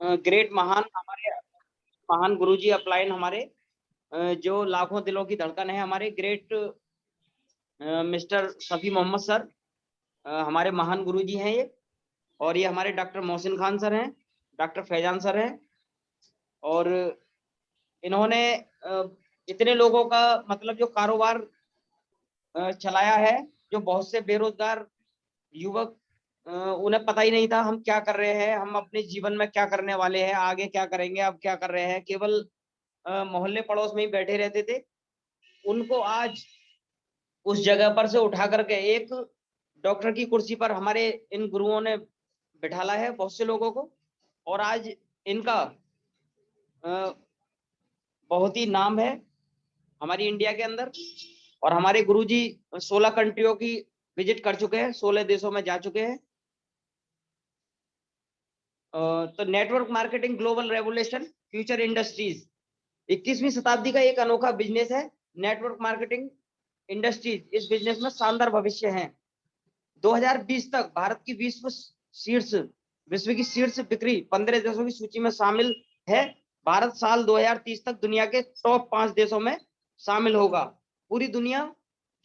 Great महान हमारे महान गुरुजी अपलाइन हमारे जो लाखों दिलों की धड़कन है, हमारे great mister Shafi Mohammad sir हमारे महान गुरुजी हैं ये। और ये हमारे डॉक्टर मोहसिन खान सर हैं, डॉक्टर फैजान सर हैं। और इन्होंने इतने लोगों का मतलब जो कारोबार चलाया है, जो बहुत से बेरोजगार युवक उन्हें पता ही नहीं था हम क्या कर रहे हैं, हम अपने जीवन में क्या करने वाले हैं, आगे क्या करेंगे, अब क्या कर रहे हैं, केवल मोहल्ले पड़ोस में ही बैठे रहते थे। उनको आज उस जगह पर से उठा करके एक डॉक्टर की कुर्सी पर हमारे इन गुरुओं ने बिठाला है बहुत से लोगों को। और आज इनका बहुत ही नाम है हमारी इंडिया के अंदर। और हमारे गुरुजी 16 कंट्रियों की विजिट कर चुके हैं, 16 देशों में जा चुके हैं। तो network marketing global revolution future industries 21वीं शताब्दी का एक अनोखा बिजनेस है नेटवर्क मार्केटिंग इंडस्ट्रीज। इस बिजनेस में शानदार भविष्य है। 2020 तक भारत की विश्व की शीर्ष बिक्री 15 देशों की सूची में शामिल है। भारत साल 2030 तक दुनिया के टॉप 5 देशों में शामिल होगा। पूरी दुनिया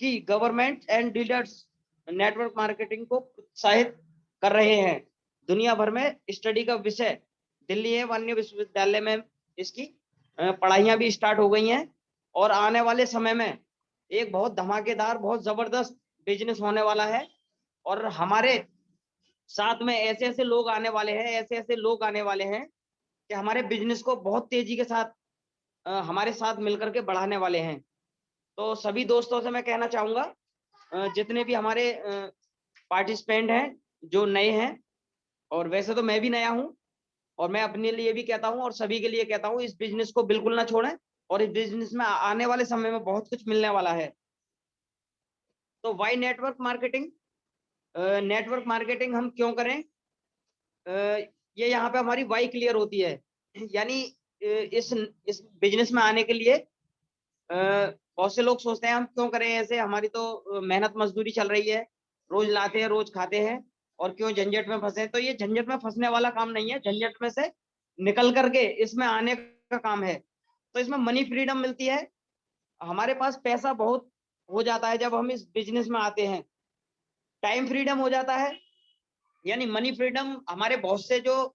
की government and dealers network marketing को प्रोत्साहित कर रहे हैं। दुनिया भर में स्टडी का विषय दिल्ली एवं अन्य विश्वविद्यालय में इसकी पढ़ाइयां भी स्टार्ट हो गई हैं। और आने वाले समय में एक बहुत धमाकेदार, बहुत जबरदस्त बिजनेस होने वाला है। और हमारे साथ में ऐसे ऐसे लोग आने वाले हैं, ऐसे ऐसे लोग आने वाले हैं कि हमारे बिजनेस को बहुत तेजी के साथ हमारे साथ मिलकर के बढ़ाने वाले हैं। तो सभी दोस्तों से मैं कहना चाहूंगा, जितने भी हमारे पार्टिसिपेंट हैं जो नए हैं, और वैसे तो मैं भी नया हूं, और मैं अपने लिए भी कहता हूं और सभी के लिए कहता हूं, इस बिजनेस को बिल्कुल ना छोड़ें। और इस बिजनेस में आने वाले समय में बहुत कुछ मिलने वाला है। तो why network marketing? Network marketing हम क्यों करें? ये यहाँ पे हमारी वाई क्लियर होती है। यानी इस बिजनेस में आने के लिए बहुत से लोग सोचते हैं हम क्यों करें ऐसे, हमारी तो मेहनत मजदूरी चल रही है, रोज लाते हैं रोज खाते हैं, और क्यों झंझट में फंसे। तो ये झंझट में फंसने वाला काम नहीं है, झंझट में से निकल करके इसमें आने का काम है। तो इसमें मनी फ्रीडम मिलती है, हमारे पास पैसा बहुत हो जाता है जब हम इस बिजनेस में आते हैं। टाइम फ्रीडम हो जाता है, यानी मनी फ्रीडम। हमारे बहुत से जो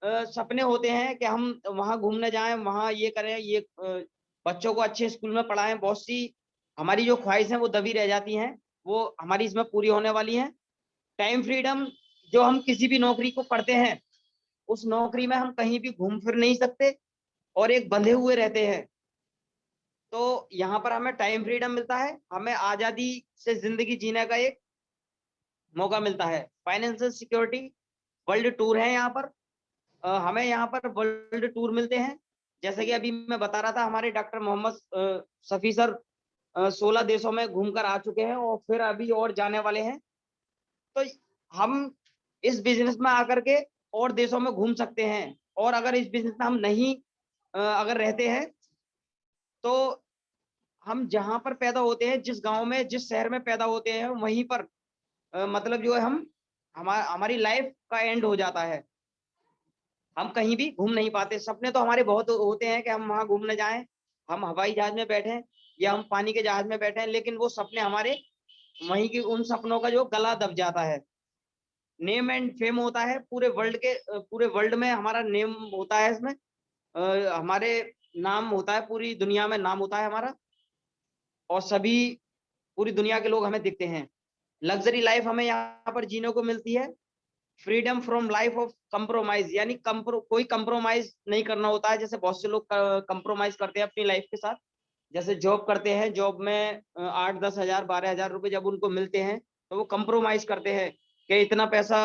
सपने होते हैं कि हम वहां घूमने जाएं, वहां ये करें, ये बच्चों को अच्छे स्कूल में पढ़ाएं, बहुत सी हमारी जो ख्वाहिश है वो दबी रह जाती हैं, वो हमारी इसमें पूरी होने वाली हैं। टाइम फ्रीडम, जो हम किसी भी नौकरी को करते हैं, उस नौकरी में हम कहीं भी घूम फिर नहीं सकते और एक बंधे हुए रहते हैं। तो यहाँ पर हमें टाइम फ्रीडम मिलता है, हमें आजादी से जिंदगी जीने का एक मौका मिलता है। फाइनेंशियल सिक्योरिटी, वर्ल्ड टूर है यहाँ पर। हमें यहाँ पर वर्ल्ड टूर मिलते हैं। जैसे कि अभी मैं बता रहा था, हमारे डॉक्टर मोहम्मद शफी सर 16 देशों में घूमकर आ चुके हैं और फिर अभी और जाने वाले हैं। तो हम इस बिजनेस में आकर के और देशों में घूम सकते हैं। और अगर इस बिजनेस में हम नहीं अगर रहते हैं, तो हम जहां पर पैदा होते हैं, जिस गांव में, जिस शहर में पैदा होते हैं, वहीं पर मतलब जो है हमारी लाइफ का एंड हो जाता है। हम कहीं भी घूम नहीं पाते। सपने तो हमारे बहुत होते हैं कि हम वहां घूमने जाएं, हम हवाई जहाज में बैठे या हम पानी के जहाज में बैठे, लेकिन वो सपने हमारे वहीं की उन सपनों का जो गला दब जाता है। नेम एंड फेम होता है पूरे वर्ल्ड के, पूरे वर्ल्ड में हमारा नेम होता है इसमें। हमारे नाम होता है, पूरी दुनिया में नाम होता है हमारा, और सभी पूरी दुनिया के लोग हमें दिखते हैं। लग्जरी लाइफ हमें यहाँ पर जीने को मिलती है। Freedom from life of compromise, यानी कोई कंप्रोमाइज नहीं करना होता है। जैसे बहुत से लोग कंप्रोमाइज करते हैं अपनी लाइफ के साथ। जैसे जॉब करते हैं, जॉब में 8-10 हज़ार 12 हज़ार रुपए जब उनको मिलते हैं, तो वो कंप्रोमाइज करते हैं कि इतना पैसा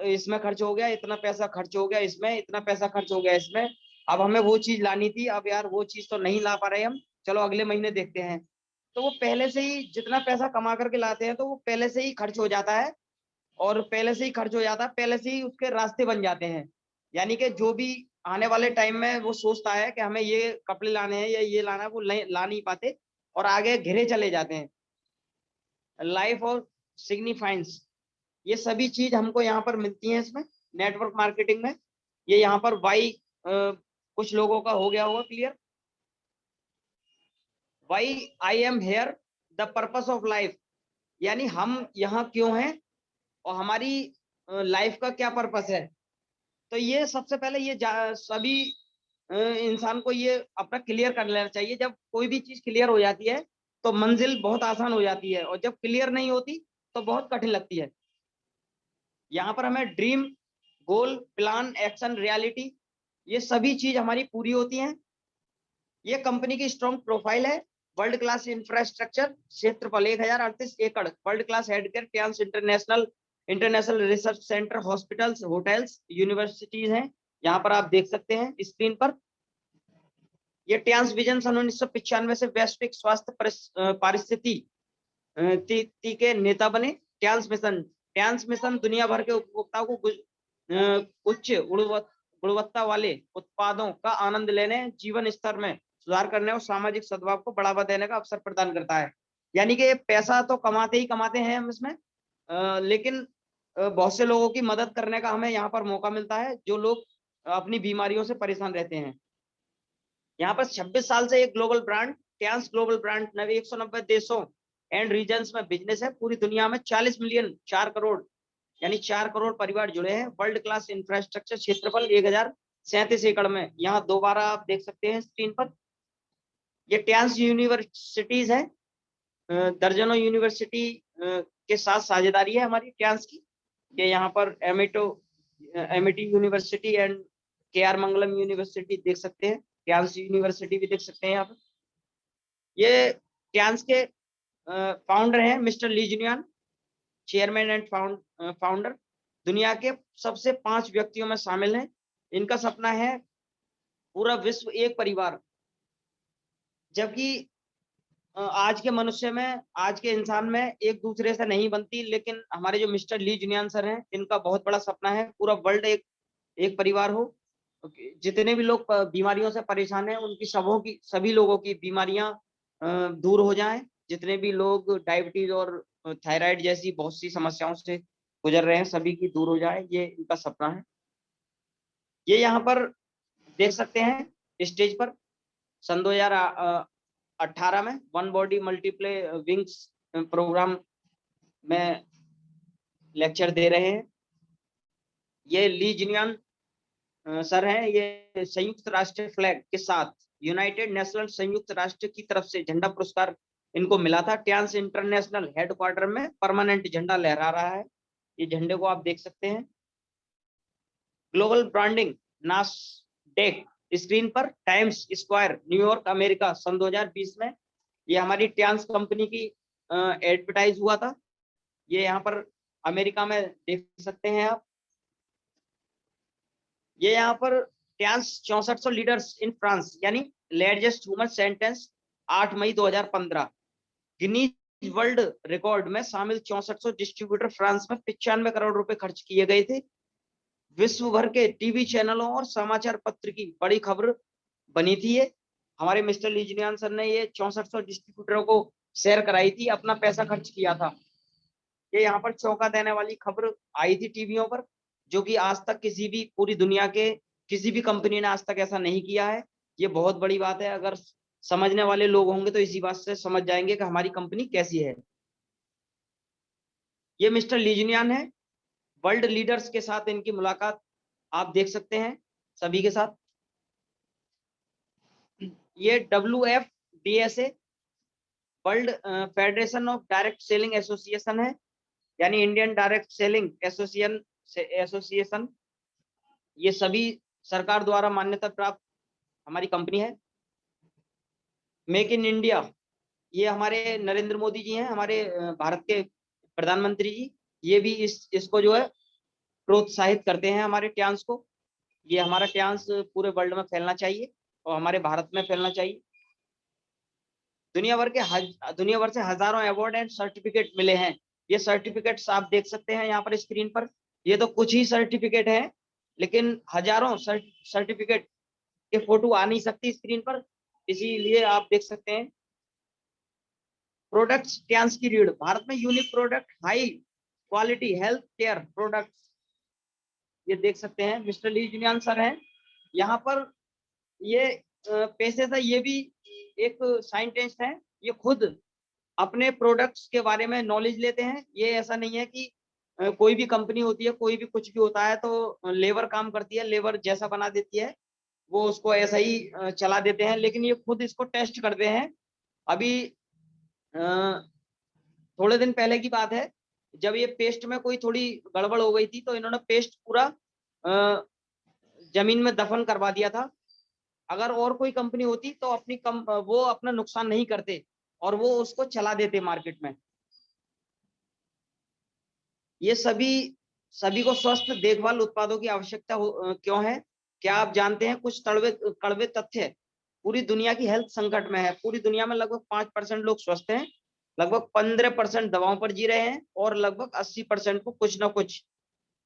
इसमें खर्च हो गया, इतना पैसा खर्च हो गया इसमें, इतना पैसा खर्च हो गया इसमें, अब हमें वो चीज लानी थी, अब यार वो चीज तो नहीं ला पा रहे हम, चलो अगले महीने देखते हैं। तो वो पहले से ही जितना पैसा कमा करके लाते हैं, तो वो पहले से ही खर्च हो जाता है। और पहले से ही खर्च हो जाता है, पहले से ही उसके रास्ते बन जाते हैं। यानी कि जो भी आने वाले टाइम में वो सोचता है कि हमें ये कपड़े लाने हैं या ये लाना है, वो ला नहीं पाते और आगे घिरे चले जाते हैं। लाइफ और सिग्निफाइंस, ये सभी चीज हमको यहाँ पर मिलती है इसमें नेटवर्क मार्केटिंग में। ये यहाँ पर वाई कुछ लोगों का हो गया होगा clear. Why I am here, the purpose of life, यानी हम यहाँ क्यों हैं और हमारी लाइफ का क्या पर्पस है। तो ये सबसे पहले ये सभी इंसान को ये अपना क्लियर कर लेना चाहिए। जब कोई भी चीज क्लियर हो जाती है तो मंजिल बहुत आसान हो जाती है, और जब क्लियर नहीं होती तो बहुत कठिन लगती है। यहाँ पर हमें ड्रीम, गोल, प्लान, एक्शन, रियलिटी, ये सभी चीज हमारी पूरी होती हैं। ये कंपनी की स्ट्रॉन्ग प्रोफाइल है। वर्ल्ड क्लास इंफ्रास्ट्रक्चर, क्षेत्रफल 1038 एकड़, world class healthcare, trans international international research centre, hospitals, hotels, universities हैं। यहाँ पर आप देख सकते हैं स्क्रीन पर। ये ट्रांस विजन सन 1995 से वैश्विक स्वास्थ्य पारिस्थिति के नेता बने। ट्रांस मिशन दुनिया भर के उपभोक्ताओं को उच्च गुणवत्ता वाले उत्पादों का आनंद लेने, जीवन स्तर में सुधार करने और सामाजिक सद्भाव को बढ़ावा देने का अवसर प्रदान करता है। यानी कि पैसा तो कमाते ही कमाते हैं हम इसमें, लेकिन बहुत से लोगों की मदद करने का हमें यहाँ पर मौका मिलता है, जो लोग अपनी बीमारियों से परेशान रहते हैं। यहाँ पर 26 साल से एक global brand, trans global brand 190 देशों एंड रीजन्स में बिजनेस है। पूरी दुनिया में 40 मिलियन 4 करोड़ यानी 4 करोड़ परिवार जुड़े हैं। वर्ल्ड क्लास इंफ्रास्ट्रक्चर, क्षेत्रफल 1037 एकड़ में। यहाँ दोबारा आप देख सकते हैं स्क्रीन पर। ये ट्रांस यूनिवर्सिटीज है, दर्जनों यूनिवर्सिटी के साथ साझेदारी है हमारी ट्रांस की। ये यहाँ पर एमिटी यूनिवर्सिटी एंड के आर मंगलम यूनिवर्सिटी देख सकते हैं, ट्रांस यूनिवर्सिटी भी देख सकते हैं यहाँ पर। ये ट्रांस के फाउंडर हैं mister Li Junian, chairman and founder. दुनिया के सबसे 5 व्यक्तियों में शामिल हैं। इनका सपना है पूरा विश्व एक परिवार। जबकि आज के मनुष्य में, आज के इंसान में एक दूसरे से नहीं बनती, लेकिन हमारे जो मिस्टर ली जुनियान सर हैं, इनका बहुत बड़ा सपना है पूरा वर्ल्ड एक परिवार हो। जितने भी लोग बीमारियों से परेशान हैं, उनकी सभी लोगों की बीमारियां दूर हो जाएं। जितने भी लोग डायबिटीज और थायराइड जैसी बहुत सी समस्याओं से गुजर रहे हैं, सभी की दूर हो जाए, ये इनका सपना है। ये यहाँ पर देख सकते हैं स्टेज पर सन 2018 में one body multiple wings programme में लेक्चर दे रहे हैं। ये ली जिनियन सर हैं। ये संयुक्त राष्ट्र फ्लैग के साथ यूनाइटेड नेशनल संयुक्त राष्ट्र की तरफ से झंडा पुरस्कार इनको मिला था। ट्रांस इंटरनेशनल हेडक्वार्टर में परमानेंट झंडा लहरा रहा है। ये झंडे को आप देख सकते हैं। ग्लोबल ब्रांडिंग नास्डेक स्क्रीन पर, टाइम्स स्क्वायर न्यूयॉर्क अमेरिका सन 2020 में ये हमारी ट्रांस कंपनी की एडवर्टाइज हुआ था। ये यहाँ पर अमेरिका में देख सकते हैं आप। ये यहाँ पर ट्रांस 6400 लीडर्स इन फ्रांस, यानी लार्जेस्ट ह्यूमन सेंटेंस 8 मई 2015। गिनीज वर्ल्ड रिकॉर्ड में शामिल 6400 डिस्ट्रीब्यूटर फ्रांस में 95 करोड़ रुपए खर्च किए गए थे। विश्व भर के टीवी चैनलों और समाचार पत्र की बड़ी खबर बनी थी। ये हमारे मिस्टर लीजनियान सर ने ये 6400 डिस्ट्रीब्यूटरों को शेयर कराई थी, अपना पैसा खर्च किया था। ये यहाँ पर चौंका देने वाली खबर आई थी टीवियों पर, जो कि आज तक किसी भी पूरी दुनिया के किसी भी कंपनी ने आज तक ऐसा नहीं किया है। ये बहुत बड़ी बात है। अगर समझने वाले लोग होंगे तो इसी बात से समझ जाएंगे कि हमारी कंपनी कैसी है। ये मिस्टर लीजनियान है। वर्ल्ड लीडर्स के साथ इनकी मुलाकात आप देख सकते हैं सभी के साथ। ये WFDSA world federation of direct selling association है, यानी इंडियन डायरेक्ट सेलिंग एसोसिएशन। ये सभी सरकार द्वारा मान्यता प्राप्त हमारी कंपनी है। मेक इन इंडिया, ये हमारे नरेंद्र मोदी जी हैं, हमारे भारत के प्रधानमंत्री जी। ये भी इसको जो है प्रोत्साहित करते हैं हमारे ट्रांस को। ये हमारा ट्रांस पूरे वर्ल्ड में फैलना चाहिए और हमारे भारत में फैलना चाहिए। दुनिया भर से हजारों अवार्ड एंड सर्टिफिकेट मिले हैं। ये सर्टिफिकेट्स आप देख सकते हैं यहाँ पर स्क्रीन पर। ये तो कुछ ही सर्टिफिकेट हैं, लेकिन हजारों सर्टिफिकेट के फोटो आ नहीं सकती स्क्रीन पर, इसीलिए आप देख सकते हैं। प्रोडक्ट्स ट्रांस की रीढ़, भारत में unique product, high quality health care products. ये देख सकते हैं मिस्टर ली जुलियन सर हैं यहाँ पर। ये पेशे से ये भी एक साइंटिस्ट है, ये खुद अपने प्रोडक्ट्स के बारे में नॉलेज लेते हैं। ये ऐसा नहीं है कि कोई भी कंपनी होती है, कोई भी कुछ भी होता है तो लेबर काम करती है, लेबर जैसा बना देती है वो उसको ऐसा ही चला देते हैं, लेकिन ये खुद इसको टेस्ट करते हैं। अभी थोड़े दिन पहले की बात है, जब ये पेस्ट में कोई थोड़ी गड़बड़ हो गई थी तो इन्होंने पेस्ट पूरा जमीन में दफन करवा दिया था। अगर और कोई कंपनी होती तो वो अपना नुकसान नहीं करते और वो उसको चला देते मार्केट में। ये सभी को स्वस्थ देखभाल उत्पादों की आवश्यकता क्यों है? क्या आप जानते हैं कुछ कड़वे तथ्य? पूरी दुनिया की हेल्थ संकट में है। पूरी दुनिया में लगभग 5% लोग स्वस्थ हैं, लगभग 15% दवाओं पर जी रहे हैं और लगभग 80% को कुछ ना कुछ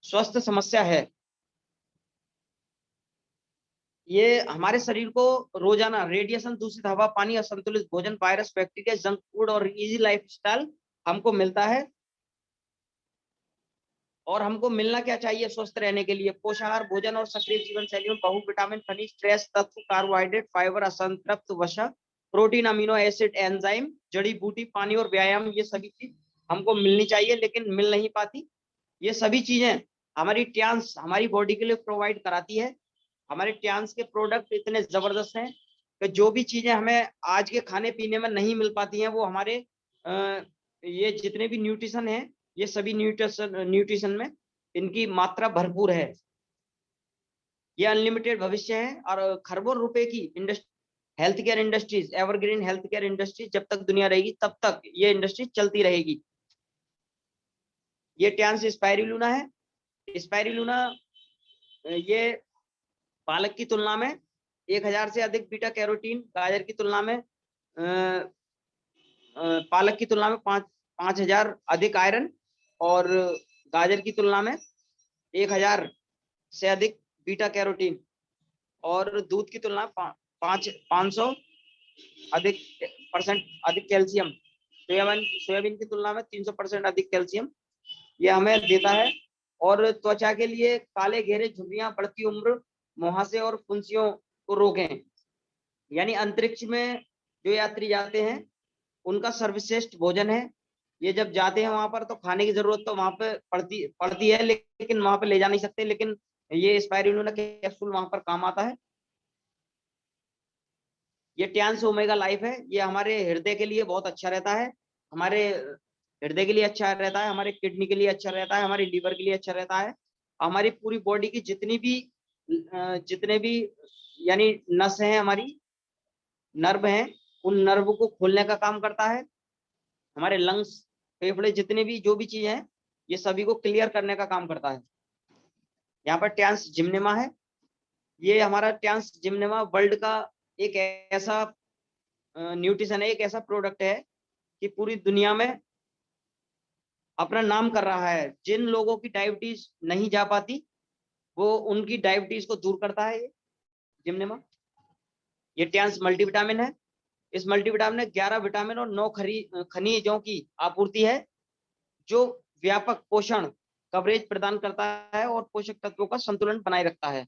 स्वस्थ समस्या है। ये हमारे शरीर को रोजाना रेडिएशन, दूषित हवा, पानी, असंतुलित भोजन, वायरस, बैक्टीरिया, जंक फूड और इजी लाइफस्टाइल हमको मिलता है। और हमको मिलना क्या चाहिए स्वस्थ रहने के लिए? पोषाहार, भोजन और सक्रिय जीवन शैली में बहु विटामिन, खनिज, ट्रेस तत्व, कार्बोहाइड्रेट, फाइबर, असंतृप्त वसा, प्रोटीन, अमीनो एसिड, एंजाइम, जड़ी बूटी, पानी और व्यायाम, ये सभी चीज हमको मिलनी चाहिए लेकिन मिल नहीं पाती। ये सभी चीजें हमारी ट्रांस हमारी बॉडी के लिए प्रोवाइड कराती है। हमारे ट्रांस के प्रोडक्ट इतने जबरदस्त हैं कि जो भी चीजें हमें आज के खाने पीने में नहीं मिल पाती हैं वो हमारे ये जितने भी न्यूट्रिशन है, ये सभी न्यूट्रिशन में इनकी मात्रा भरपूर है। ये अनलिमिटेड भविष्य है और खरबों रुपए की health care industries, evergreen health care industries, जब तक दुनिया रहेगी तब तक ये इंडस्ट्री चलती रहेगी। ये ट्रांस स्पाइरुलिना है। स्पाइरुलिना ये पालक की तुलना में 1000 से अधिक बीटा कैरोटीन, गाजर की तुलना में पालक की तुलना में 5000 अधिक आयरन और गाजर की तुलना में 1000 से अधिक बीटा कैरोटीन और दूध की तुलना में 500 अधिक अधिक कैल्शियम, सोयाबीन की तुलना में 300% अधिक कैल्शियम ये हमें देता है। और त्वचा के लिए काले घेरे, झुर्रियां, बढ़ती उम्र, मुहासे और फुंसियों को रोकें। यानी अंतरिक्ष में जो यात्री जाते हैं उनका सर्वश्रेष्ठ भोजन है। ये जब जाते हैं वहां पर तो खाने की जरूरत तो वहां पे पड़ती है लेकिन वहां पे ले जा नहीं सकते, लेकिन ये स्पाइरुलिना कैप्सूल वहां पर काम आता है। ये ट्रांस ओमेगा लाइफ है। ये हमारे हृदय के लिए बहुत अच्छा रहता है, हमारे हृदय के लिए अच्छा रहता है, हमारे किडनी के लिए अच्छा रहता है, हमारे लीवर के लिए अच्छा रहता है। हमारी पूरी बॉडी की जितने भी यानी नस हैं, हमारी नर्व हैं, उन नर्व को खोलने का काम करता है। हमारे लंग्स, फेफड़े, जितने भी जो भी चीज है ये सभी को क्लियर करने का काम करता है। यहाँ पर ट्रांस जिम्नेमा है। ये हमारा ट्रांस जिम्नेमा वर्ल्ड का एक ऐसा न्यूट्रिशन है, एक ऐसा प्रोडक्ट है कि पूरी दुनिया में अपना नाम कर रहा है। जिन लोगों की डायबिटीज नहीं जा पाती वो उनकी डायबिटीज को दूर करता है ये जिम्नेमा। ये ट्रांस मल्टीविटामिन है। इस मल्टीविटामिन में 11 विटामिन और 9 खनिजों की आपूर्ति है जो व्यापक पोषण कवरेज प्रदान करता है और पोषक तत्वों का संतुलन बनाए रखता है।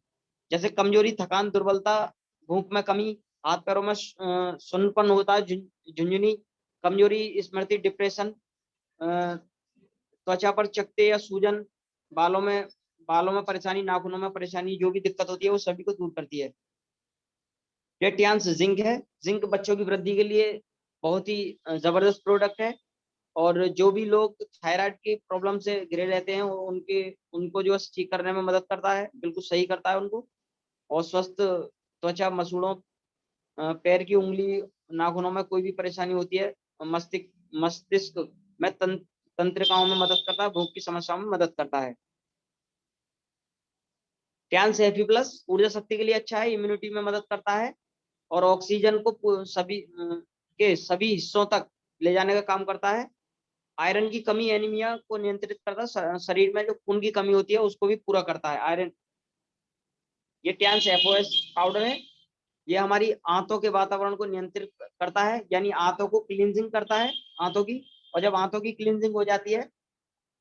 जैसे कमजोरी, थकान, दुर्बलता, भूख में कमी, हाथ पैरों में सुन्नपन होता है, झुंझुनी, कमजोरी, स्मृति, डिप्रेशन, त्वचा पर चकत्ते या सूजन, बालों में परेशानी, नाखूनों में परेशानी, जो भी दिक्कत होती है वो सभी को दूर करती है। ये ट्रांस जिंक है। जिंक बच्चों की वृद्धि के लिए बहुत ही जबरदस्त प्रोडक्ट है और जो भी लोग थायराइड की प्रॉब्लम से घिरे रहते हैं उनको जो ठीक करने में मदद करता है, बिल्कुल सही करता है उनको। और स्वस्थ त्वचा, मसूड़ों, पैर की उंगली, नाखूनों में कोई भी परेशानी होती है, मस्तिष्क में तंत्रिकाओं में मदद करता है, भूख की समस्याओं में मदद करता है। ट्रांस Fe+ ऊर्जा शक्ति के लिए अच्छा है, इम्यूनिटी में मदद करता है और ऑक्सीजन को सभी हिस्सों तक ले जाने का काम करता है। आयरन की कमी, एनीमिया को नियंत्रित करता है, शरीर में जो खून की कमी होती है उसको भी पूरा करता है आयरन। ये ट्रांस FOS पाउडर है। ये हमारी आंतों के वातावरण को नियंत्रित करता है, यानी आंतों को क्लींजिंग करता है आंतों की। और जब आंतों की क्लींजिंग हो जाती है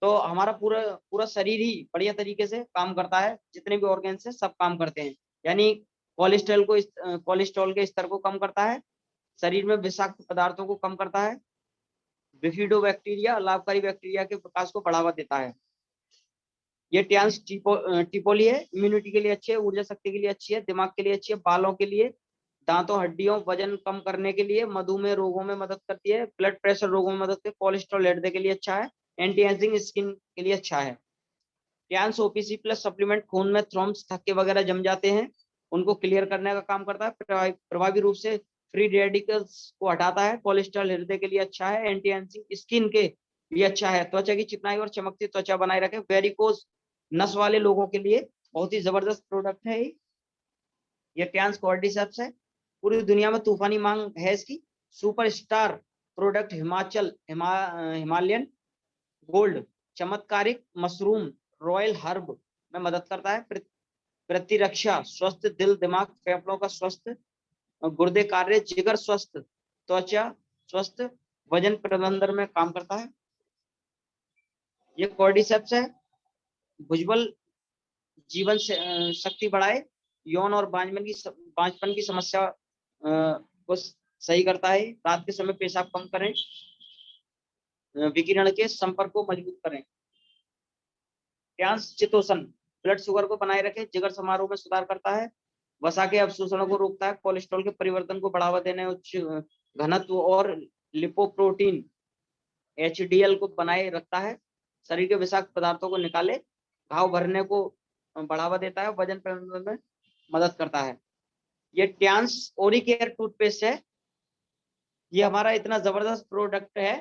तो हमारा पूरा पूरा शरीर ही बढ़िया तरीके से काम करता है, जितने भी ऑर्गन्स हैं सब काम करते हैं। यानी कोलेस्ट्रॉल के स्तर को कम करता है, शरीर में विषाक्त पदार्थों को कम करता है, बिफिडो बैक्टीरिया लाभकारी बैक्टीरिया के विकास को बढ़ावा देता है। ये ट्रांस टिपोली है, इम्यूनिटी के लिए अच्छी है, ऊर्जा शक्ति के लिए अच्छी है, दिमाग के लिए अच्छी है, बालों के लिए, दांतों हड्डियों वजन कम करने के लिए, मधुमेह रोगों में मदद करती है, ब्लड प्रेशर रोगों में मदद करती है, कोलेस्ट्रॉल हृदय के लिए अच्छा है, एंटी एजिंग स्किन के लिए अच्छा है। ट्रांस ओपीसी प्लस सप्लीमेंट खून में थ्रॉम्ब्स थक्के वगैरह जम जाते हैं उनको क्लियर करने का काम करता है, प्रभावी रूप से फ्री रेडिकल्स को हटाता है, कोलेस्ट्रॉल हृदय के लिए अच्छा है, एंटी एजिंग स्किन के लिए अच्छा है, त्वचा की चिकनाई और चमकती त्वचा बनाए रखे, वेरिकोज नस वाले लोगों के लिए बहुत ही जबरदस्त प्रोडक्ट है ये ट्रांस कॉर्डिसेप्स है। पूरी दुनिया में तूफानी मांग है इसकी। सुपरस्टार प्रोडक्ट हिमालयन गोल्ड चमत्कारिक मशरूम रॉयल हर्ब में मदद करता है, प्रतिरक्षा स्वस्थ, दिल दिमाग फेफड़ों का स्वस्थ, गुर्दे कार्य, जिगर स्वस्थ, त्वचा स्वस्थ, वजन प्रबंधन में काम करता है। ये कॉर्डिसेप्स है, भुजबल जीवन शक्ति बढ़ाए, यौन और बांझपन की समस्या को सही करता है, रात के समय पेशाब कम करें, विकिरण के संपर्क को मजबूत करें। ट्रांस चितोसन ब्लड शुगर को बनाए रखे, जिगर समारोह में सुधार करता है, वसा के अवशोषण को रोकता है, कोलेस्ट्रॉल के परिवर्तन को बढ़ावा देने, उच्च घनत्व और लिपोप्रोटीन एचडीएल को बनाए रखता है, शरीर के विषाक्त पदार्थों को निकाले, घाव भरने को बढ़ावा देता है, वजन प्रबंधन में मदद करता है। ये ट्रांस ओरिकेयर टूथपेस्ट है। ये हमारा इतना जबरदस्त प्रोडक्ट है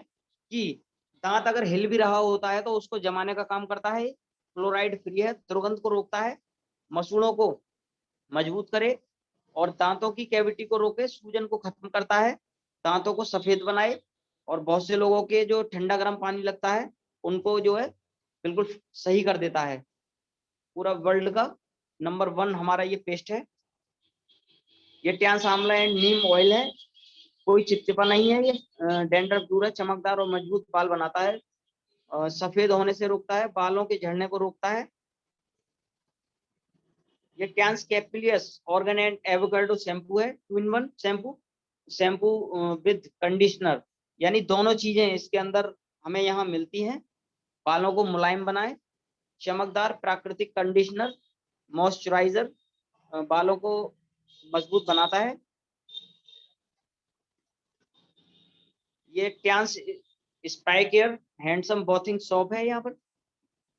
कि दांत अगर हिल भी रहा होता है तो उसको जमाने का काम करता है, फ्लोराइड फ्री है, दुर्गंध को रोकता है, मसूड़ों को मजबूत करे और दांतों की कैविटी को रोके, सूजन को खत्म करता है, दांतों को सफेद बनाए, और बहुत से लोगों के जो ठंडा गर्म पानी लगता है उनको जो है बिल्कुल सही कर देता है। पूरा वर्ल्ड का नंबर 1 हमारा ये पेस्ट है। ये ट्रांस आंवला एंड नीम ऑयल है, कोई चिपचिपा नहीं है, ये डेंड्रफ दूर है, चमकदार और मजबूत बाल बनाता है, सफेद होने से रोकता है, बालों के झड़ने को रोकता है। ये Trans capillus organ and avocado shampoo है, 2-in-1 शैम्पू विद कंडीशनर, यानी दोनों चीजें इसके अंदर हमें यहाँ मिलती हैं। बालों को मुलायम बनाए, चमकदार प्राकृतिक कंडीशनर, मॉइस्चराइजर, बालों को मजबूत बनाता है। ये ट्रांस स्पाइकेयर हैंडसम बॉथिंग सोप है, यहाँ पर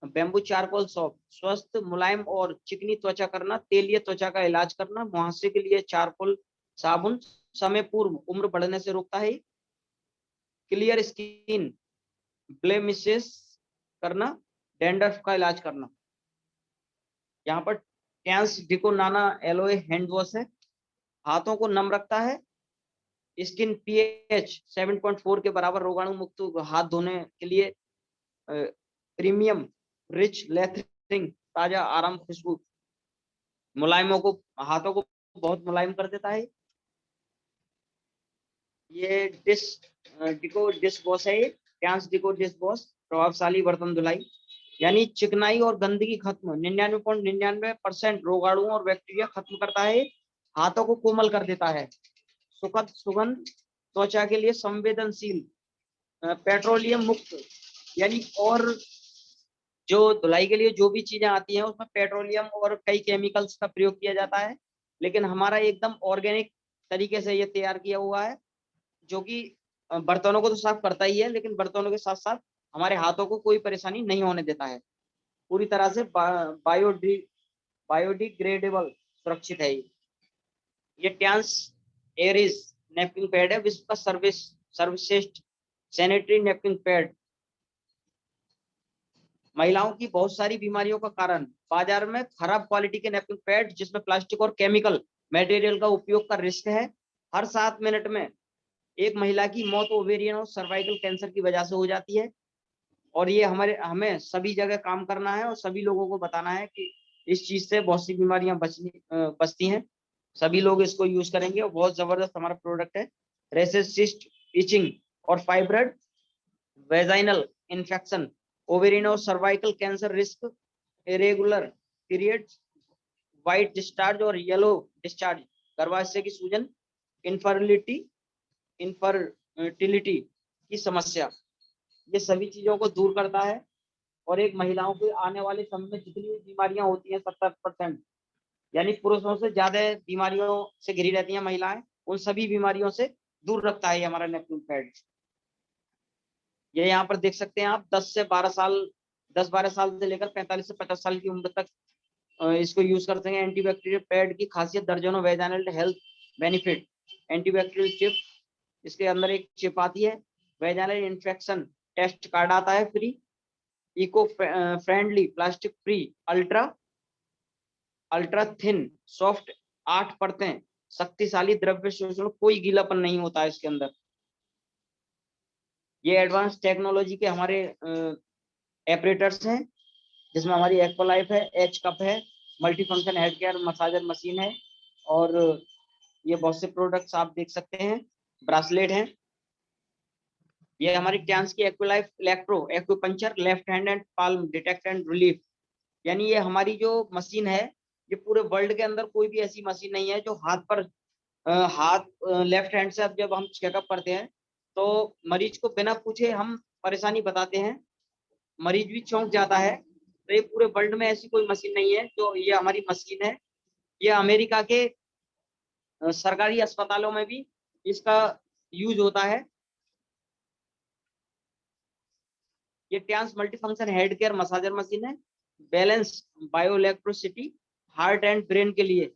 बेम्बू चारकोल सोप, स्वस्थ मुलायम और चिकनी त्वचा करना, तेलीय त्वचा का इलाज करना, मुहासे के लिए चारकोल साबुन समय पूर्व उम्र बढ़ने से रोकता है। क्लियर स्किन ब्लेमिशेस करना, डैंड्रफ का इलाज करना। यहाँ पर ट्रांस डिको नाना एलोए हैंड वॉश है, हाथों को नम रखता है, स्किन पीएच 7.4 के बराबर, रोगाणु मुक्त हाथ धोने के लिए, प्रीमियम रिच लेथरिंग, ताजा आराम खुशबू, मुलायमों को हाथों को बहुत मुलायम कर देता है। ये डिको डिश वॉश है, ये ट्रांस डिको डिश वॉश प्रभावशाली बर्तन धुलाई, यानी चिकनाई और गंदगी खत्म, 99.99% रोगाणुओं और बैक्टीरिया खत्म करता है, हाथों को कोमल कर देता है, सुखद सुगंध, त्वचा के लिए संवेदनशील, पेट्रोलियम मुक्त, यानी और जो धुलाई के लिए जो भी चीजें आती हैं उसमें पेट्रोलियम और कई केमिकल्स का प्रयोग किया जाता है, लेकिन हमारा एकदम ऑर्गेनिक तरीके से ये तैयार किया हुआ है, जो कि बर्तनों को तो साफ करता ही है, लेकिन बर्तनों के साथ साथ हमारे हाथों को कोई परेशानी नहीं होने देता है, पूरी तरह से बायोडिग्रेडेबल सुरक्षित है। ये ट्रांस एरिस नैपकिन पैड है, विश्व का सर्वश्रेष्ठ सैनिटरी नैपकिन पैड। महिलाओं की बहुत सारी बीमारियों का कारण बाजार में खराब क्वालिटी के नैपकिन पैड जिसमें प्लास्टिक और केमिकल मटेरियल का उपयोग का रिस्क है। हर 7 मिनट में एक महिला की मौत ओवेरियन और सर्वाइकल कैंसर की वजह से हो जाती है, और ये हमें सभी जगह काम करना है और सभी लोगों को बताना है कि इस चीज से बहुत सी बीमारियां बचती हैं, सभी लोग इसको यूज करेंगे और बहुत जबरदस्त हमारा प्रोडक्ट है। रेसेस, सिस्ट, इचिंग और फाइब्रॉइड, वेजाइनल इन्फेक्शन ओवेरियन और cervical cancer risk, irregular periods, white discharge और येलो डिस्चार्ज, गर्भाशय की सूजन, इनफर्टिलिटी की समस्या, ये सभी चीजों को दूर करता है। और एक महिलाओं के आने वाले समय में जितनी भी बीमारियां होती हैं 70%, यानी पुरुषों से ज्यादा बीमारियों से घिरी रहती हैं महिलाएं, उन सभी बीमारियों से दूर रखता है ये हमारा नेपच्यून पैड। ये यहाँ पर देख सकते हैं आप 10-12 साल से लेकर 45 से 50 साल की उम्र तक इसको यूज करते हैं। एंटीबैक्टीरियल पैड की खासियत, दर्जनों vaginal health benefit. Antibacterial chip, इसके अंदर एक चिप आती है, वेजाइनल इन्फेक्शन टेस्ट कार्ड आता है free, eco friendly plastic free, ultra thin soft, 8 परतें, शक्तिशाली द्रव्य शोषण, कोई गीलापन नहीं होता है इसके अंदर। ये एडवांस टेक्नोलॉजी के हमारे ऑपरेटर्स हैं, जिसमें हमारी एक्वालाइफ है, एच कप है, multi function head care massager machine है, और ये बहुत से प्रोडक्ट्स आप देख सकते हैं, ब्रासलेट हैं। ये हमारी ट्रांस की Aqualife electro acupuncture left hand and palm detect and relief, यानी ये हमारी जो मशीन है, ये पूरे वर्ल्ड के अंदर कोई भी ऐसी मशीन नहीं है जो हाथ लेफ्ट हैंड से अब जब हम चेकअप करते हैं तो मरीज को बिना पूछे हम परेशानी बताते हैं, मरीज भी चौंक जाता है। तो ये पूरे वर्ल्ड में ऐसी कोई मशीन नहीं है, जो ये हमारी मशीन है। ये अमेरिका के सरकारी अस्पतालों में भी इसका यूज होता है। ये trans multifunction head care massager machine है, balance bioelectricity, heart and brain के लिए,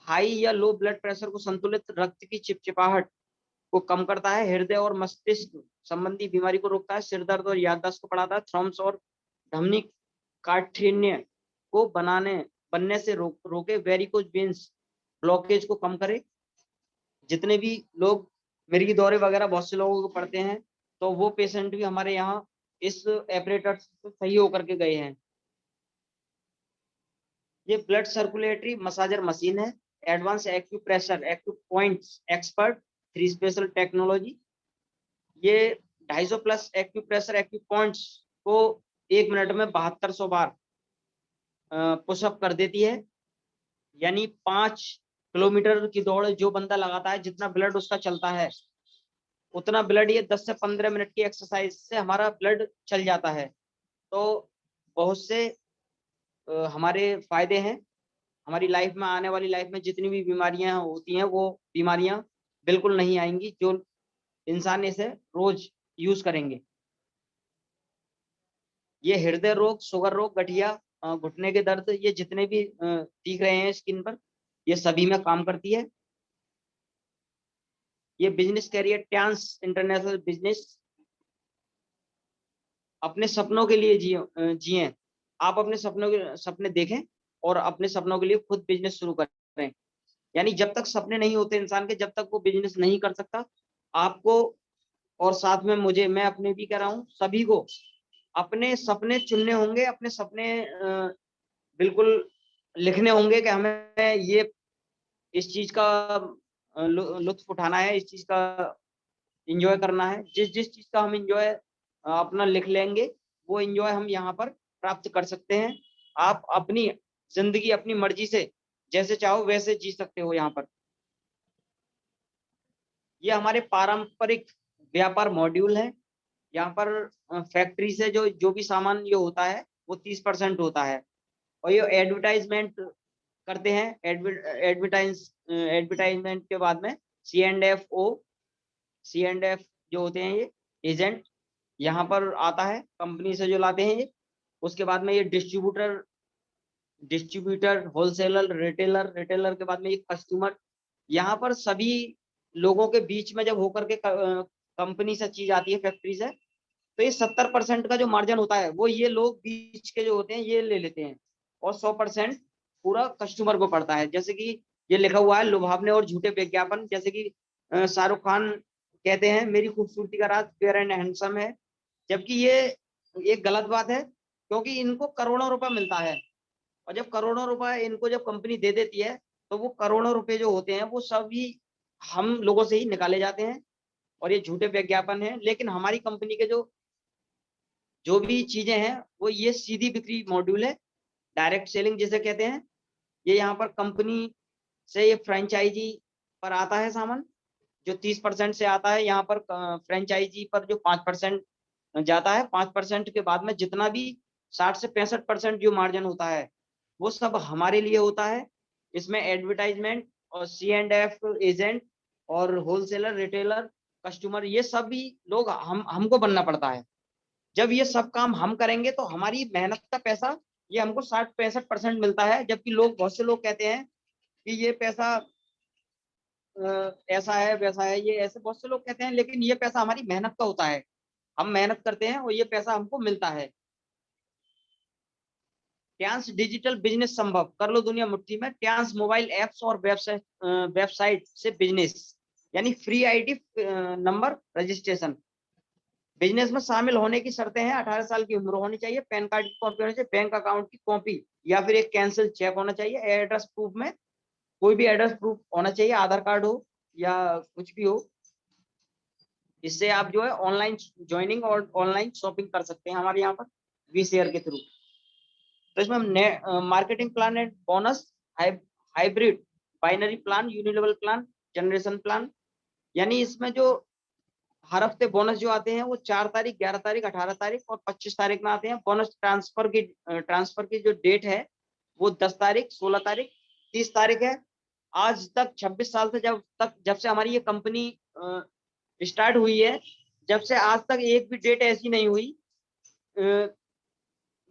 हाई या लो ब्लड प्रेशर को संतुलित, रक्त की चिपचिपाहट को कम करता है, हृदय और मस्तिष्क संबंधी बीमारी को रोकता है, सिर दर्द और याददाश्त को बढ़ाता है, थ्रम्स और धमनी काठिन्य को बनने से रोके, वेरिकोज वेन्स ब्लॉकेज को कम करे। जितने भी लोग मिर्गी दौरे वगैरह बहुत से लोगों को पड़ते हैं, तो वो पेशेंट भी हमारे यहाँ इस ऑपरेटर से सही होकर के गए हैं। ये ब्लड सर्कुलेटरी मसाजर मशीन है, advance acupressure acupoints expert, 3 special technology. ये 250 प्लस एक्यूप्रेशर एक्यूपॉइंट्स को 1 मिनट में 7200 बार पुशअप कर देती है, यानी 5 किलोमीटर की दौड़ जो बंदा लगाता है, जितना ब्लड उसका चलता है उतना ब्लड ये 10 से 15 मिनट की एक्सरसाइज से हमारा ब्लड चल जाता है। तो बहुत से हमारे फायदे हैं। हमारी लाइफ में, आने वाली लाइफ में जितनी भी बीमारियां होती हैं, वो बीमारियां बिल्कुल नहीं आएंगी जो इंसान इसे रोज यूज करेंगे। ये हृदय रोग, शुगर रोग, गठिया, घुटने के दर्द, ये जितने भी दिख रहे हैं स्किन पर, ये सभी में काम करती है। ये business career trans international business, अपने सपनों के लिए जिए। आप अपने सपने देखें और अपने सपनों के लिए खुद बिजनेस शुरू करें। यानी जब तक सपने नहीं होते इंसान के, जब तक वो बिजनेस नहीं कर सकता। आपको और साथ में मैं अपने भी कह रहा हूँ, सभी को अपने सपने चुनने होंगे, अपने सपने बिल्कुल लिखने होंगे कि हमें ये इस चीज का लुत्फ उठाना है, इस चीज का इंजॉय करना है। जिस जिस चीज का हम इंजॉय अपना लिख लेंगे, वो इंजॉय हम यहाँ पर प्राप्त कर सकते हैं। आप अपनी जिंदगी अपनी मर्जी से जैसे चाहो वैसे जी सकते हो यहाँ पर। ये हमारे पारंपरिक व्यापार मॉड्यूल है। यहाँ पर फैक्ट्री से जो जो भी सामान ये होता है वो 30% होता है। और ये एडवर्टाइजमेंट करते हैं, एडवर्टाइजमेंट के बाद में सी एंड एफ जो होते हैं, ये एजेंट यहाँ पर आता है, कंपनी से जो लाते हैं ये। उसके बाद में ये डिस्ट्रीब्यूटर, होलसेलर, रिटेलर के बाद में ये कस्टमर। यहाँ पर सभी लोगों के बीच में जब होकर के कंपनी से चीज आती है, फैक्ट्री से, तो ये 70% का जो मार्जिन होता है वो ये लोग बीच के जो होते हैं ये ले लेते हैं, और 100% पूरा कस्टमर को पड़ता है। जैसे कि ये लिखा हुआ है, लुभावने और झूठे विज्ञापन। जैसे कि शाहरुख खान कहते हैं मेरी खूबसूरती का राज फेयर एंड हैंडसम है, जबकि ये एक गलत बात है, क्योंकि इनको करोड़ों रुपए मिलता है। और जब करोड़ों रुपए इनको जब कंपनी दे देती है, तो वो करोड़ों रुपए जो होते हैं वो सभी हम लोगों से ही निकाले जाते हैं, और ये झूठे विज्ञापन है। लेकिन हमारी कंपनी के जो जो भी चीजें हैं वो ये सीधी बिक्री मॉड्यूल है, डायरेक्ट सेलिंग जिसे कहते हैं। ये यहाँ पर कंपनी से ये फ्रेंचाइजी पर आता है सामान, जो 30% से आता है। यहाँ पर फ्रेंचाइजी पर जो 5% जाता है, 5% के बाद में जितना भी 60 से 65% जो मार्जिन होता है वो सब हमारे लिए होता है। इसमें एडवर्टाइजमेंट और C&F एजेंट और होलसेलर, रिटेलर, कस्टमर, ये सभी लोग हमको बनना पड़ता है। जब ये सब काम हम करेंगे तो हमारी मेहनत का पैसा ये हमको 60-65% मिलता है। जबकि लोग, बहुत से लोग कहते हैं कि ये पैसा ऐसा है वैसा है, ये ऐसे बहुत से लोग कहते हैं, लेकिन ये पैसा हमारी मेहनत का होता है। हम मेहनत करते हैं और ये पैसा हमको मिलता है। ट्यांस डिजिटल बिजनेस संभव, कर लो दुनिया मुट्ठी में। ट्यांस मोबाइल एप्स और वेबसाइट से बिजनेस, यानी free ID number registration. Business में शामिल होने की शर्तें हैं: 18 साल की उम्र होनी चाहिए, पैन कार्ड की कॉपी होनी चाहिए, बैंक अकाउंट की कॉपी या फिर एक कैंसिल चेक होना चाहिए, एड्रेस प्रूफ में कोई भी एड्रेस प्रूफ होना चाहिए, आधार कार्ड हो या कुछ भी हो। इससे आप जो है ऑनलाइन ज्वाइनिंग और ऑनलाइन शॉपिंग कर सकते हैं हमारे यहाँ पर वी शेयर के थ्रू। तो इसमें marketing plan and bonus, hybrid, binary plan, unilevel plan, generation plan. यानी इसमें जो हर हफ्ते बोनस जो आते हैं वो 4 तारीख, 11 तारीख, 18 तारीख और 25 तारीख में आते हैं। बोनस ट्रांसफर की जो डेट है वो 10 तारीख, 16 तारीख, 30 तारीख है। आज तक 26 साल से जब से हमारी ये कंपनी स्टार्ट हुई है, जब से आज तक एक भी डेट ऐसी नहीं हुई।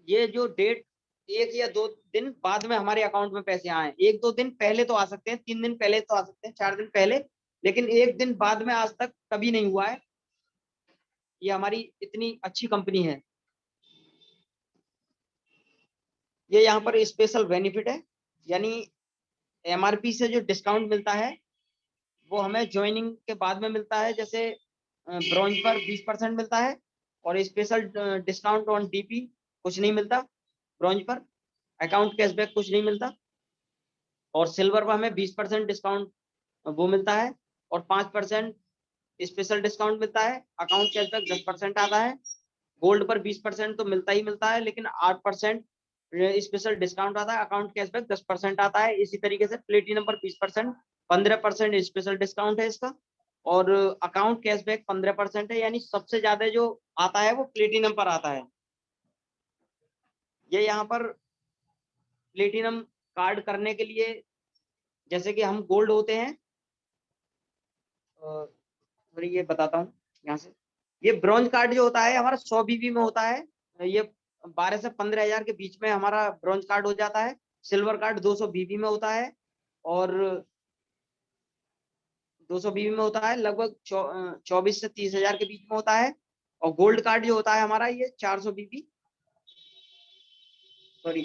ये जो डेट 1 या 2 दिन बाद में हमारे अकाउंट में पैसे आए, 1-2 दिन पहले तो आ सकते हैं, 3 दिन पहले तो आ सकते हैं, 4 दिन पहले, लेकिन 1 दिन बाद में आज तक कभी नहीं हुआ है। ये हमारी इतनी अच्छी कंपनी है। ये यहाँ पर स्पेशल बेनिफिट है, यानी MRP से जो डिस्काउंट मिलता है वो हमें ज्वाइनिंग के बाद में मिलता है। जैसे ब्रॉन्ज पर 20% मिलता है और स्पेशल डिस्काउंट ऑन DP कुछ नहीं मिलता। ब्रॉन्ज पर अकाउंट कैशबैक कुछ नहीं मिलता और सिल्वर पर हमें 20% डिस्काउंट वो मिलता है और 5% स्पेशल डिस्काउंट मिलता है। अकाउंट कैशबैक 10% आता है। गोल्ड पर 20% तो मिलता ही मिलता है, लेकिन 8% स्पेशल डिस्काउंट आता है। अकाउंट कैशबैक 10% आता है। इसी तरीके से प्लेटिनम पर 20%, 15% स्पेशल डिस्काउंट है इसका और अकाउंट कैशबैक 15% है। यानी सबसे ज्यादा जो आता है वो प्लेटिनम पर आता है। ये यहाँ पर प्लेटिनम कार्ड करने के लिए, जैसे कि हम गोल्ड होते हैं, ये बताता हूँ यहाँ से। ये ब्रॉन्ज कार्ड जो होता है हमारा 100 BB में होता है। ये 12 से 15 हजार के बीच में हमारा ब्रॉन्ज कार्ड हो जाता है। सिल्वर कार्ड 200 BB में होता है और 200 BB में होता है, लगभग 24 से 30 हजार के बीच में होता है। और गोल्ड कार्ड जो होता है हमारा ये 400 BB, सॉरी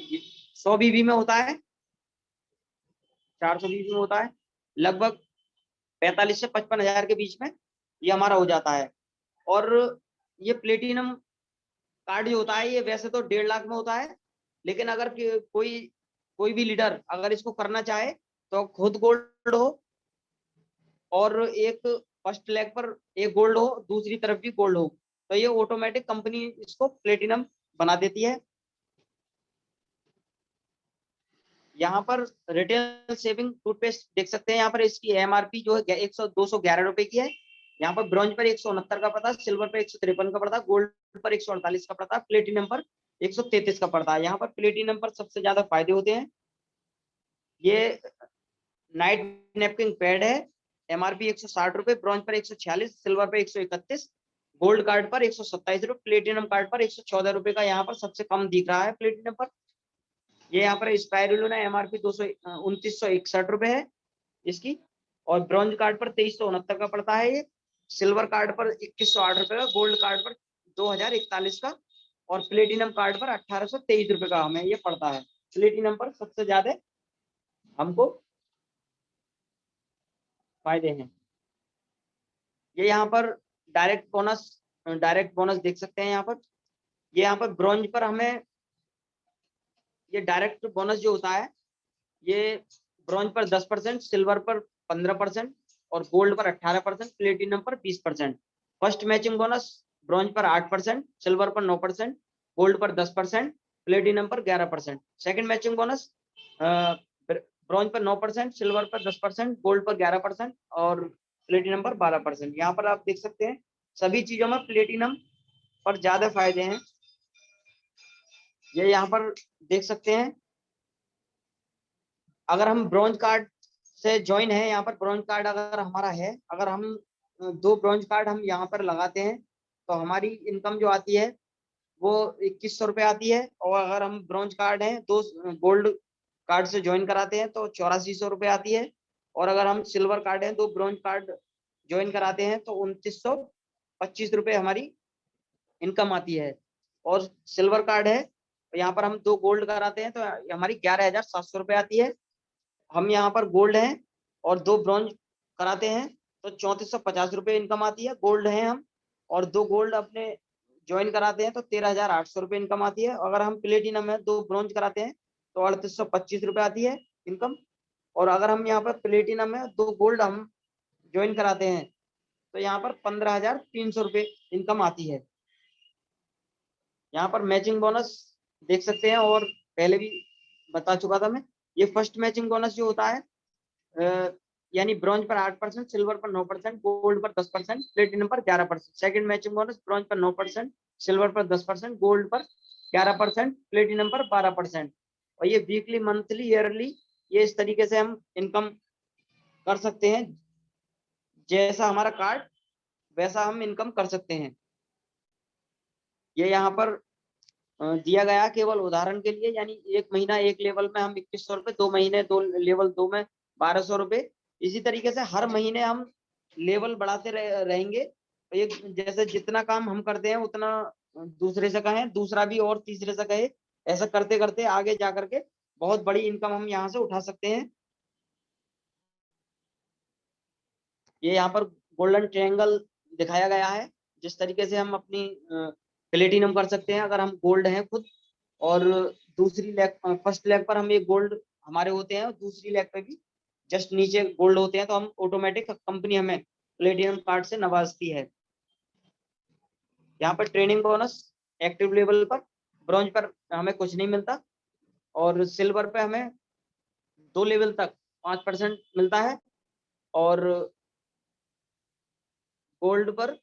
100 BB में होता है, 400 BB में होता है, लगभग 45 से 55 हजार के बीच में ये हमारा हो जाता है। और ये प्लेटिनम कार्ड जो होता है ये वैसे तो 1.5 लाख में होता है, लेकिन अगर कोई कोई भी लीडर अगर इसको करना चाहे तो खुद गोल्ड हो और एक फर्स्ट लेग पर एक गोल्ड हो, दूसरी तरफ भी गोल्ड हो, तो ये ऑटोमेटिक कंपनी इसको प्लेटिनम बना देती है। यहाँ पर रिटेल सेविंग टूथपेस्ट देख सकते हैं। यहाँ पर इसकी MRP जो है 211 रुपए की है। यहाँ पर ब्रॉन्ज पर 169 का पड़ता है, सिल्वर पर 153 का पड़ता है, गोल्ड पर 148 का पड़ता है, प्लेटिनम पर 133 का पड़ता है। यहाँ पर प्लेटिनम पर सबसे ज्यादा फायदे होते हैं। ये नाइट नैपकिन पैड है, MRP 160 रुपए, ब्रॉन्ज पर 146, सिल्वर पर 131, गोल्ड कार्ड पर 127 रुपए, प्लेटिनम कार्ड पर 114 रुपए का यहाँ पर सबसे कम दिख रहा है प्लेटिनम पर। ये यहाँ पर स्पाइरुलिना MRP 2961 रुपए है इसकी और ब्रॉन्ज कार्ड पर 2369 का पड़ता है ये, सिल्वर कार्ड पर 2108 रुपए का, गोल्ड कार्ड पर 2041 का और प्लेटिनम कार्ड पर 1823 रुपए का हमें ये पड़ता है। प्लेटिनम पर सबसे ज्यादा हमको फायदे हैं। ये यहाँ पर डायरेक्ट बोनस देख सकते हैं। यहाँ पर ये यहाँ पर ब्रॉन्ज पर हमें ये डायरेक्ट बोनस जो होता है ये ब्रॉन्ज पर 10%, सिल्वर पर 15% और गोल्ड पर 18%, प्लेटिनम पर 20%। फर्स्ट मैचिंग बोनस ब्रॉन्ज पर 8%, सिल्वर पर 9%, गोल्ड पर 10%, प्लेटिनम पर 11%। सेकंड मैचिंग बोनस ब्रॉन्ज पर 9%, सिल्वर पर 10%, गोल्ड पर 11% और प्लेटिनम पर 12%। यहाँ पर आप देख सकते हैं सभी चीजों में प्लेटिनम पर ज्यादा फायदे हैं। ये यहाँ पर देख सकते हैं, अगर हम ब्रॉन्ज कार्ड से ज्वाइन है, यहाँ पर ब्रॉन्ज कार्ड अगर हमारा है, अगर हम 2 ब्रॉन्ज कार्ड हम यहाँ पर लगाते हैं तो हमारी इनकम जो आती है वो 2100 रुपये आती है। और अगर हम ब्रॉन्ज कार्ड हैं 2 गोल्ड कार्ड से ज्वाइन कराते हैं तो 8400 रुपये आती है। और अगर हम सिल्वर कार्ड हैं 2 ब्रॉन्ज कार्ड ज्वाइन कराते हैं तो 2925 रुपये हमारी इनकम आती है। और सिल्वर कार्ड है यहाँ पर हम 2 गोल्ड कराते हैं तो हमारी 11700 रुपये आती है। हम यहाँ पर गोल्ड हैं और 2 ब्रॉन्ज कराते हैं तो 3450 रुपये इनकम आती है। गोल्ड हैं हम और 2 गोल्ड अपने ज्वाइन कराते हैं तो 13800 रुपये इनकम आती है। अगर हम प्लेटिनम है 2 ब्रॉन्ज कराते हैं तो 3825 रुपये आती है इनकम। और अगर हम यहाँ पर प्लेटिनम है 2 गोल्ड हम ज्वाइन कराते हैं तो यहाँ पर 15300 रुपये इनकम आती है। यहाँ पर मैचिंग बोनस देख सकते हैं और पहले भी बता चुका था मैं। ये फर्स्ट मैचिंग बोनस जो होता है यानी ब्रॉन्ज पर 8%, सिल्वर पर 9%, गोल्ड पर 10%, प्लेटिनम पर 11%। सेकंड मैचिंग बोनस ब्रॉन्ज पर 9%, सिल्वर पर 10%, गोल्ड पर 11%, प्लेटिनम पर 12%। और ये वीकली, मंथली, ईयरली ये इस तरीके से हम इनकम कर सकते हैं। जैसा हमारा कार्ड वैसा हम इनकम कर सकते हैं। ये यहाँ पर दिया गया केवल उदाहरण के लिए, यानी 1 महीना 1 लेवल में हम 2100 रुपये, 2 महीने 2 लेवल 2 में 1200 रुपये। इसी तरीके से हर महीने हम लेवल बढ़ाते रहेंगे। तो ये जैसे जितना काम हम करते हैं उतना दूसरे से कहें, दूसरा भी और तीसरे से कहे, ऐसा करते करते आगे जा करके बहुत बड़ी इनकम हम यहाँ से उठा सकते हैं। ये यहाँ पर गोल्डन ट्रायंगल दिखाया गया है, जिस तरीके से हम अपनी प्लेटिनम कर सकते हैं अगर हम गोल्ड हैं खुद। और दूसरी लेग, फर्स्ट लेग पर हम एक गोल्ड हमारे होते हैं और दूसरी लेग पे भी जस्ट नीचे गोल्ड होते हैं तो हम ऑटोमेटिक कंपनी हमें प्लेटिनम कार्ड से नवाजती है। यहाँ पर ट्रेनिंग बोनस एक्टिव लेवल पर, ब्रॉन्ज पर हमें कुछ नहीं मिलता और सिल्वर पे हमें 2 लेवल तक 5% मिलता है और गोल्ड पर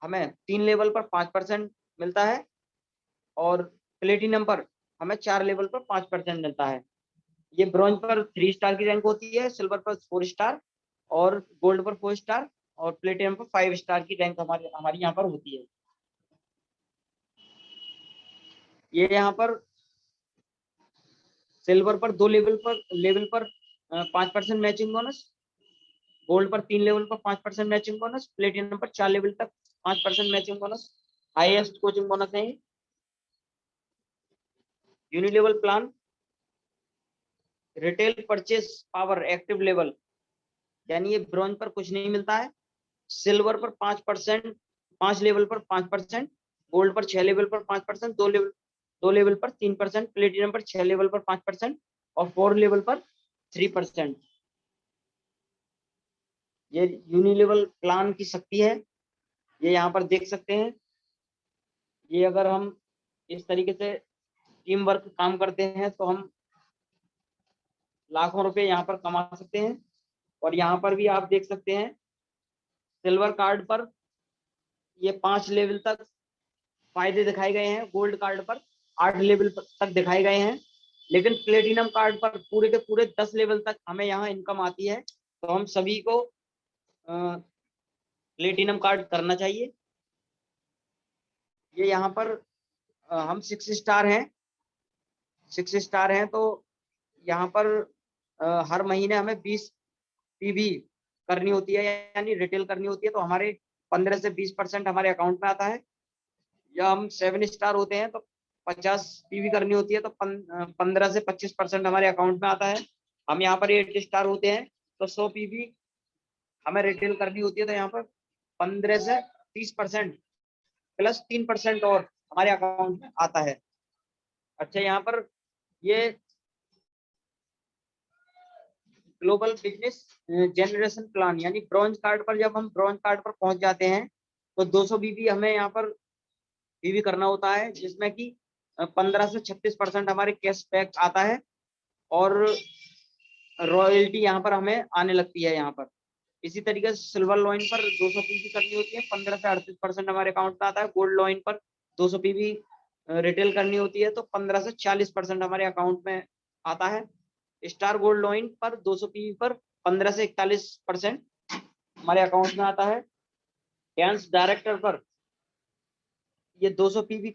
हमें 3 लेवल पर 5% मिलता है और प्लेटिनम पर हमें 4 लेवल पर 5% मिलता है। ये ब्रॉन्ज पर 3 स्टार की रैंक होती है, सिल्वर पर 4 स्टार और गोल्ड पर 4 स्टार और प्लेटिनम पर 5 स्टार की रैंक हमारी यहाँ पर होती है। ये यहाँ पर सिल्वर पर 2 लेवल पर 5% मैचिंग बोनस, गोल्ड पर 3 लेवल पर 5% मैचिंग बोनस, प्लेटिनम पर 4 लेवल तक 5% matching bonus. Highest coaching bonus है। Unilevel plan, retail purchase power active level, यानी ये ब्रॉन्ज पर कुछ नहीं मिलता है, सिल्वर पर 5%, 5 लेवल पर 5%, गोल्ड पर 6 लेवल पर 5%, 2 लेवल पर 3%, प्लेटिनम पर 6 लेवल पर 5% और 4 लेवल पर 3%। ये यूनिलेवल प्लान की शक्ति है, ये यहाँ पर देख सकते हैं। ये अगर हम इस तरीके से टीम वर्क काम करते हैं तो हम लाखों रुपए यहाँ पर कमा सकते हैं। और यहाँ पर भी आप देख सकते हैं सिल्वर कार्ड पर ये 5 लेवल तक फायदे दिखाए गए हैं, गोल्ड कार्ड पर 8 लेवल तक दिखाए गए हैं, लेकिन प्लेटिनम कार्ड पर पूरे के पूरे 10 लेवल तक हमें यहाँ इनकम आती है। तो हम सभी को प्लेटिनम कार्ड करना चाहिए। ये यहाँ पर हम 6 स्टार हैं, 6 स्टार हैं तो यहाँ पर हर महीने हमें 20 पीवी करनी होती है, यानी रिटेल करनी होती है तो हमारे 15 से 20% हमारे अकाउंट में आता है। या हम 7 स्टार होते हैं तो 50 पीवी करनी होती है तो 15 से 25% हमारे अकाउंट में आता है। हम यहाँ पर 8 स्टार होते हैं तो 100 पीवी हमें रिटेल करनी होती है तो यहाँ पर 15 से 30% प्लस 3% और हमारे अकाउंट में आता है। अच्छा, यहाँ पर ये ग्लोबल बिजनेस जनरेशन प्लान, यानी ब्रॉन्ज कार्ड पर जब हम ब्रॉन्ज कार्ड पर पहुंच जाते हैं तो 200 बीबी हमें यहाँ पर बीबी करना होता है, जिसमें कि 15 से 36% हमारे कैशबैक आता है और रॉयल्टी यहाँ पर हमें आने लगती है यहाँ पर। इसी तरीके से सिल्वर लॉइन पर 200 पीवी करनी होती है, 15 से 38% हमारे अकाउंट में आता है। गोल्ड लॉइन पर 200 पीवी रिटेल करनी होती है तो 15 से 40% हमारे अकाउंट में आता है। स्टार गोल्ड लॉइन पर 200 पीवी पर 15 से 41% हमारे अकाउंट में आता है। डांस डायरेक्टर पर ये 200 पीवी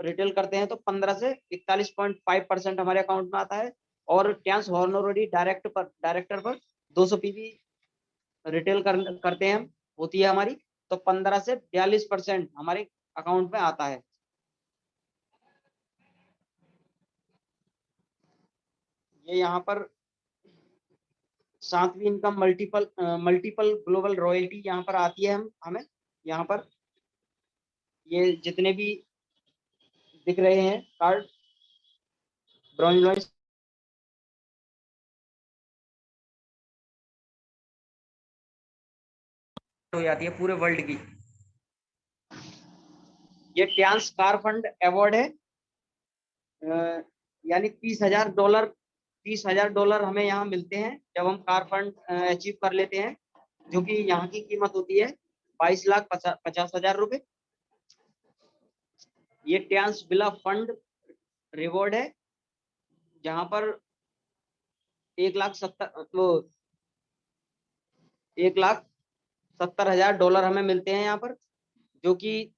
रिटेल करते हैं तो 15 से 41.5% हमारे अकाउंट में आता है। और डांस हॉनोररी डायरेक्टर पर 200 पीवी रिटेल करते हैं होती है हमारी, तो 15 से 42% हमारे अकाउंट में आता है। ये यहाँ पर 7वीं इनकम मल्टीपल ग्लोबल रॉयल्टी यहाँ पर आती है। हमें यहाँ पर ये जितने भी दिख रहे हैं कार्ड, ब्रॉन्ज लॉइन हो जाती है पूरे वर्ल्ड की। ये ट्यान्स कार फंड अवार्ड है, यानी $30,000 हमें यहाँ मिलते हैं जब हम कार फंड अचीव कर लेते हैं, जो कि यहाँ की कीमत होती है 22,50,000 रुपए। ये ट्यान्स बिला फंड रिवॉर्ड है, जहां पर 1,70,000 हमें मिलते हैं यहाँ पर, जो कि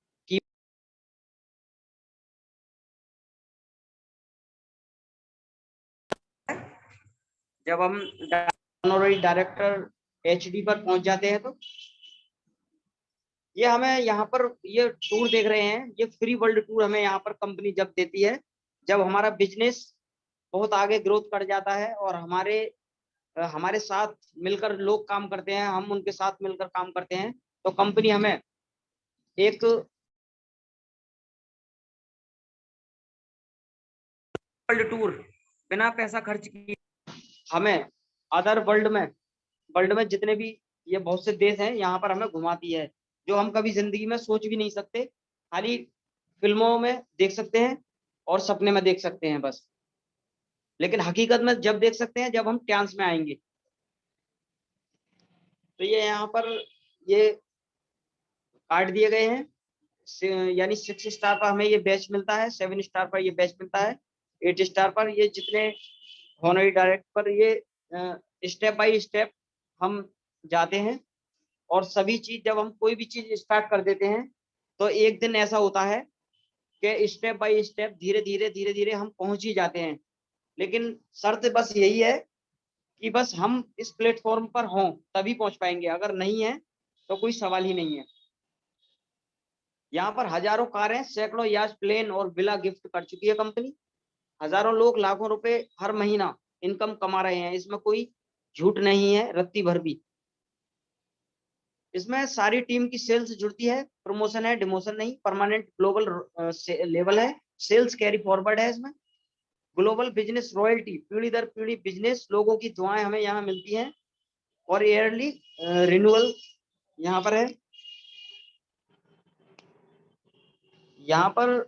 जब हम ऑनररी डायरेक्टर एचडी पर पहुंच जाते हैं तो ये हमें यहाँ पर ये टूर देख रहे हैं, ये फ्री वर्ल्ड टूर हमें यहाँ पर कंपनी जब देती है, जब हमारा बिजनेस बहुत आगे ग्रोथ कर जाता है और हमारे साथ मिलकर लोग काम करते हैं, हम उनके साथ मिलकर काम करते हैं, तो कंपनी हमें एक वर्ल्ड टूर बिना पैसा खर्च किए हमें अदर वर्ल्ड में जितने भी ये बहुत से देश हैं यहाँ पर हमें घुमाती है, जो हम कभी जिंदगी में सोच भी नहीं सकते, खाली फिल्मों में देख सकते हैं और सपने में देख सकते हैं बस, लेकिन हकीकत में जब देख सकते हैं जब हम ट्रांस में आएंगे। तो ये यहाँ पर ये कार्ड दिए गए हैं, यानी 6 स्टार पर हमें ये बैच मिलता है, 7 स्टार पर ये बैच मिलता है, 8 स्टार पर ये जितने हॉनरी डायरेक्ट पर ये स्टेप बाय स्टेप हम जाते हैं। और सभी चीज जब हम कोई भी चीज स्टार्ट कर देते हैं तो एक दिन ऐसा होता है कि स्टेप बाय स्टेप धीरे धीरे हम पहुंच ही जाते हैं, लेकिन शर्त बस यही है कि बस हम इस प्लेटफॉर्म पर हों तभी पहुंच पाएंगे, अगर नहीं है तो कोई सवाल ही नहीं है। यहाँ पर हजारों कारें, सैकड़ों याच, प्लेन और विला गिफ्ट कर चुकी है कंपनी। हजारों लोग लाखों रुपए हर महीना इनकम कमा रहे हैं, इसमें कोई झूठ नहीं है रत्ती भर भी। इसमें सारी टीम की सेल्स जुड़ती है, प्रमोशन है, डिमोशन नहीं, परमानेंट ग्लोबल लेवल है, सेल्स कैरी फॉरवर्ड है इसमें। ग्लोबल बिजनेस रॉयल्टी, पीढ़ी दर पीढ़ी बिजनेस लोगों की दुआएं हमें यहाँ मिलती हैं, और ईयरली रिन्यूअल यहाँ पर है। यहाँ पर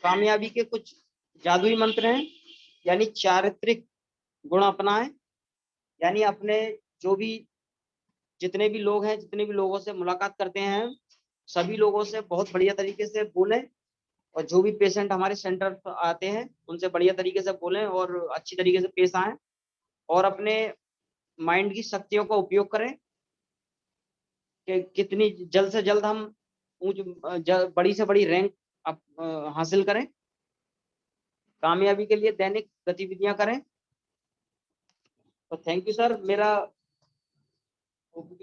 कामयाबी के कुछ जादुई मंत्र हैं, यानी चारित्रिक गुण अपनाएं, यानी अपने जो भी जितने भी लोग हैं, जितने भी लोगों से मुलाकात करते हैं, सभी लोगों से बहुत बढ़िया तरीके से बोलें, और जो भी पेशेंट हमारे सेंटर पर आते हैं उनसे बढ़िया तरीके से बोलें और अच्छी तरीके से पेश आएं, और अपने माइंड की शक्तियों का उपयोग करें कि कितनी जल्द से जल्द हम बड़ी से बड़ी रैंक हासिल करें। कामयाबी के लिए दैनिक गतिविधियां करें। तो थैंक यू सर, मेरा